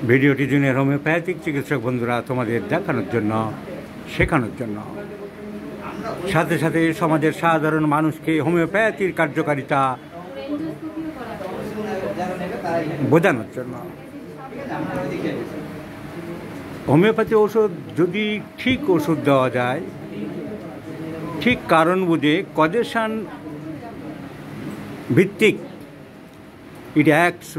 ভিডিওটি junior homeopathic চিকিৎসক বন্ধুরা তোমাদের দেখানোর জন্য, শেখানোর জন্য, সাথে সাথে সমাজের সাধারণ মানুষকে হোমিওপ্যাথির কার্যকারিতা বোঝানোর জন্য। হোমিওপ্যাথি ওষুধ যদি ঠিক ওষুধ দেওয়া যায়, ঠিক কারণ বুঝে, কজেশন ভিত্তিক, ইট অ্যাক্টস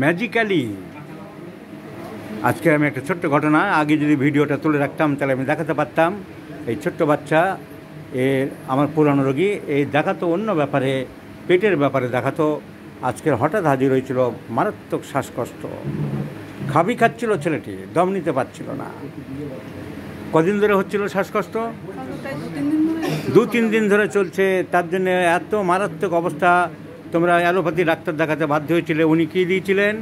ম্যাজিক্যালি। আজকে আমি একটা ছোট্ট ঘটনা, আগে যদি ভিডিওটা তুলে রাখতাম তাহলে আমি দেখাতে পারতাম। এই ছোট্ট বাচ্চা, আমার পুরানো রোগী, এই দেখাতো অন্য ব্যাপারে, পেটের ব্যাপারে দেখাতো। আজকের হঠাৎ হাজির হয়েছিল মারাত্মক শ্বাসকষ্ট, খাচ্ছিল ছেলেটি, দম নিতে পারছিল না। কদিন ধরে হচ্ছিল শ্বাসকষ্ট? 2-3 দিন ধরে চলছে। তার জন্য এত মারাত্মক অবস্থা, তোমরা অ্যালোপ্যাথি ডাক্তার দেখাতে বাধ্য হয়েছিলে। উনি কি দিয়েছিলেন?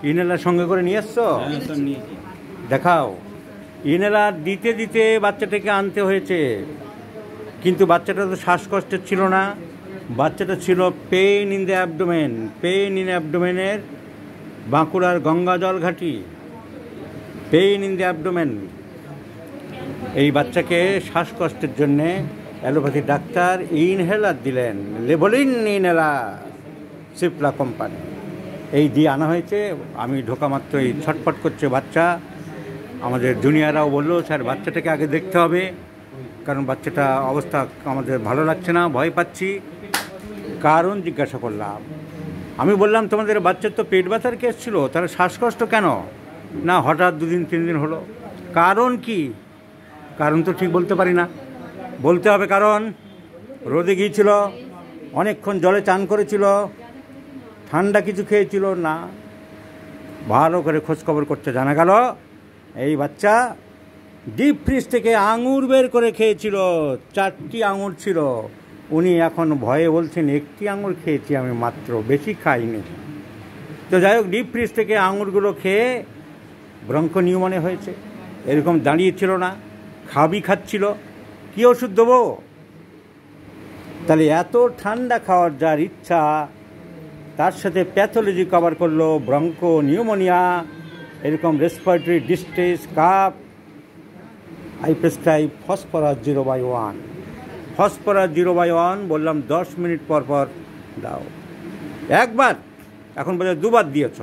ইনহেলার সঙ্গে করে নিয়ে এসছো? দেখাও। ইনহেলার দিতে দিতে বাচ্চাটাকে আনতে হয়েছে, কিন্তু বাচ্চাটা তো শ্বাসকষ্টের ছিল না, বাচ্চাটা ছিল পেইন ইন দ্য অ্যাবডোমেনের বাঁকুড়ার গঙ্গাজল ঘাটি, পেইন ইন দ্য অ্যাবডোমেন। এই বাচ্চাকে শ্বাসকষ্টের জন্যে অ্যালোপ্যাথি ডাক্তার ইনহেলার দিলেন, লেভলিন ইনহেলার, সিপলা কোম্পানি, এই দিয়ে আনা হয়েছে। আমি ঢোকা মাত্রই ছটফট করছে বাচ্চা। আমাদের জুনিয়ররাও বললো, স্যার বাচ্চাটাকে আগে দেখতে হবে, কারণ বাচ্চাটা অবস্থা আমাদের ভালো লাগছে না, ভয় পাচ্ছি। কারণ জিজ্ঞাসা করলাম, আমি বললাম তোমাদের বাচ্চার তো পেট ব্যথার কেস ছিল, তাহলে শ্বাসকষ্ট কেন? না, হঠাৎ 2-3 দিন হলো। কারণ কি? কারণ তো ঠিক বলতে পারি না, বলতে হবে কারণ। রোদে গিয়েছিল, অনেকক্ষণ জলে চান করেছিল, ঠান্ডা কিছু খেয়েছিল না। ভালো করে খোঁজখবর করতে জানা গেল এই বাচ্চা ডিপ ফ্রিজ থেকে আঙুর বের করে খেয়েছিল। 4টি আঙুর ছিল। উনি এখন ভয়ে বলছেন 1টি আঙুর খেয়েছি আমি মাত্র, বেশি খাইনি। তো যাই হোক, ডিপ ফ্রিজ থেকে আঙুরগুলো খেয়ে ব্রঙ্কোনিউমোনিয়া হয়েছে। এরকম দাঁড়িয়েছিল না, খাচ্ছিল। কী ওষুধ দেবো? তাহলে এত ঠান্ডা খাওয়ার যার ইচ্ছা, তার সাথে প্যাথোলজি কভার করলো ব্রঙ্কোনিউমোনিয়া, এরকম respiratory distress, cup. I prescribe phosphorus 0/1। Phosphorus 0/1 বললাম 10 মিনিট পর পর দাও। একবার, এখন বোধহয় 2বার দিয়েছ।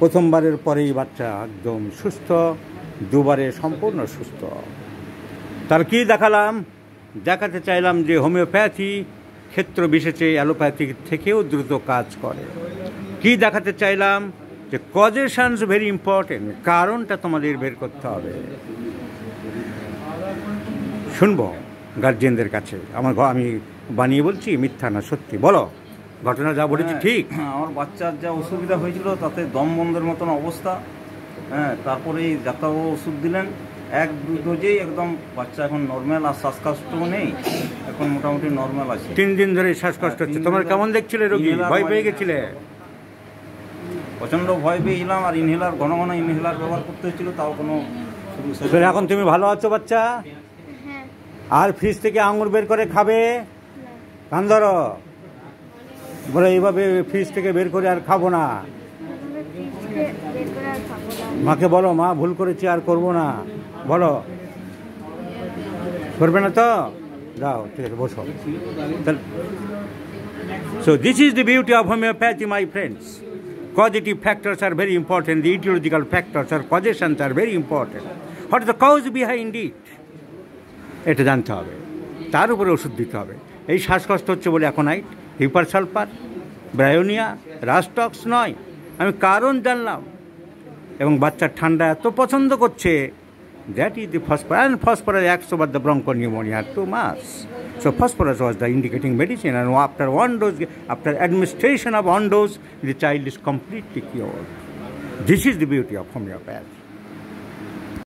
প্রথমবারের পরেই বাচ্চা একদম সুস্থ, 2বারে সম্পূর্ণ সুস্থ। তার কি দেখালাম? দেখাতে চাইলাম যে হোমিওপ্যাথি ক্ষেত্র বিশেষে অ্যালোপ্যাথি থেকেও দ্রুত কাজ করে। কি দেখাতে চাইলাম? যে কজেশনস ভেরি ইম্পর্টেন্ট, কারণটা তোমাদের বের করতে হবে। শুনবো গার্জিয়ানদের কাছে। আমি বানিয়ে বলছি, মিথ্যা না সত্যি? বলো, ঘটনা যা বলেছি ঠিক? আমার বাচ্চার যা অসুবিধা হয়েছিল তাতে দম বন্ধের মতন অবস্থা। তারপরে ডাক্তারবাবু ওষুধ দিলেন, 1-2 ডোজেই একদম বাচ্চা এখন নর্মাল, আর শ্বাসকষ্টও নেই, এখন মোটামুটি নর্মাল আছে। 3 দিন ধরে শ্বাসকষ্ট হচ্ছে। তোমার কেমন দেখছিলে রোগী? ভয় পেয়ে গেছিলে? প্রচণ্ড ভয় পেয়েছিলাম, আর ইনহেলার, ঘন ঘন ইনহেলার ব্যবহার করতে হচ্ছিল, তাও কোনো। এখন তুমি ভালো আছো বাচ্চা? আর ফ্রিজ থেকে আঙুর বের করে খাবে? কান ধরো, বলে এইভাবে ফ্রিজ থেকে বের করে আর খাবো না। মাকে বলো, মা ভুল করেছি, আর করবো না। বলো, করবে না তো? যাও, ঠিক আছে, বসো। So this is the beauty of homeopathy, my friends. Causative factors are very important. The etiological factors or causations are very important. What is the cause behind it? এটা জানতে হবে, তার উপরে ওষুধ দিতে হবে। এই শ্বাসকষ্ট হচ্ছে বলে অ্যাকোনাইট, হিপারসালফার, ব্রায়োনিয়া, রাস্টক্স নয়। আমি কারণ জানলাম, এবং বাচ্চার ঠান্ডা এত পছন্দ করছে, that is the phosphorus. And phosphorus acts over the bronchopneumonia too much. So phosphorus was the indicating medicine, and after 1 dose, after administration of 1 dose, the child is completely cured. This is the beauty of homeopathy.